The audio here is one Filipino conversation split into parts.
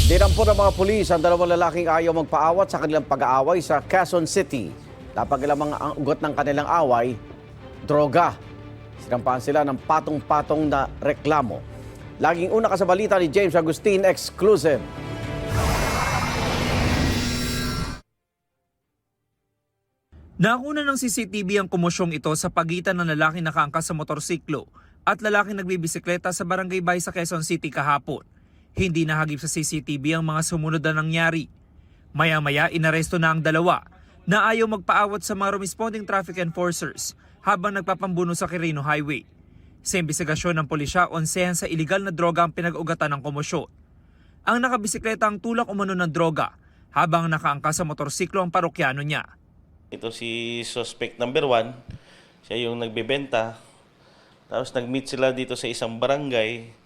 Dinampo ng mga pulis ang dalawang lalaking ayaw magpaawat sa kanilang pag-aaway sa Quezon City. Napag-alamang ang ugat ng kanilang away, droga. Sinampahan sila ng patong-patong na reklamo. Laging una ka sa balita ni James Agustin, exclusive. Nakuna ng CCTV ang komosyong ito sa pagitan ng lalaking nakaangkas sa motorsiklo at lalaking nagbibisikleta sa Barangay Bay sa Quezon City kahapon. Hindi nahagip sa CCTV ang mga sumunod na nangyari. Maya-maya inaresto na ang dalawa na ayaw magpaawat sa mga responding traffic enforcers habang nagpapambuno sa Quirino Highway. Sa imbestigasyon ng pulisya, onsehan sa iligal na droga ang pinag-ugatan ng komosyon. Ang nakabisikleta ang tulak umano ng droga habang nakaangkas sa motorsiklo ang parokyano niya. Ito si suspect number 1, siya yung nagbebenta. Tapos nag-meet sila dito sa isang barangay,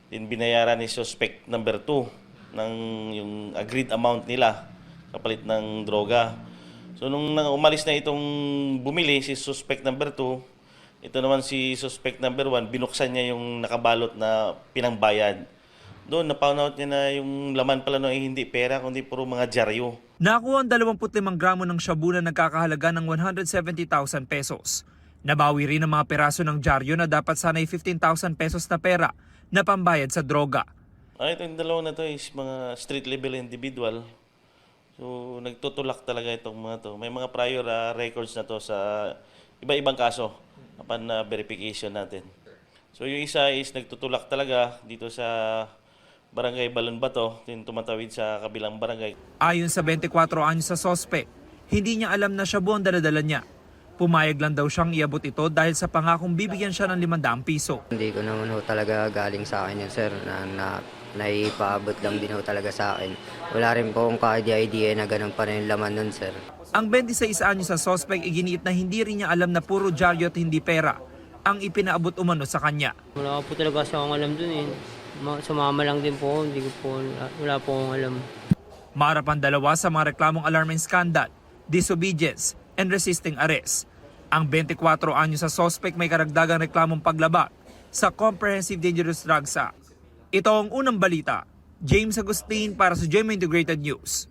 din binayaran ni suspect number 2 ng yung agreed amount nila kapalit ng droga. So nung umalis na itong bumili si suspect number 2, ito naman si suspect number 1, binuksan niya yung nakabalot na pinangbayad. Doon, na-found out niya na yung laman pala no, hindi pera, kundi puro mga dyaryo. Nakuha ang 25 gramo ng shabu na nagkakahalaga ng 170,000 pesos. Nabawi rin ang mga peraso ng dyaryo na dapat sana'y 15,000 pesos na pera na pambayad sa droga. Ito yung dalawa na to is mga street level individual. So nagtutulak talaga itong mga to. May mga prior records na to sa iba-ibang kaso upon verification natin. So yung isa is nagtutulak talaga dito sa Barangay Balon Bato, yung tumatawid sa kabilang barangay. Ayon sa 24 anyos sa sospek, hindi niya alam na shabu ang daladala niya. Pumayag lang daw siyang iabot ito dahil sa pangakong bibigyan siya ng 500 piso. Hindi ko naman ho talaga galing sa akin yun, sir, na naipaabot lang din ho talaga sa akin. Wala rin po akong ka-idea na ganun pa rin yung laman nun, sir. Ang 26 anyos sa sospek iginiit na hindi rin niya alam na puro dyaryo at hindi pera ang ipinaabot umano sa kanya. Wala po talaga siya akong alam dun eh. Sumama lang din po, hindi ko po, wala po akong alam. Maharap ang dalawa sa mga reklamong alarming scandal, disobedience, and resisting arrest. Ang 24 anyos sa sospek may karagdagang reklamong paglabag sa Comprehensive Dangerous Drugs Act. Ito ang unang balita. James Agustin para sa GMA Integrated News.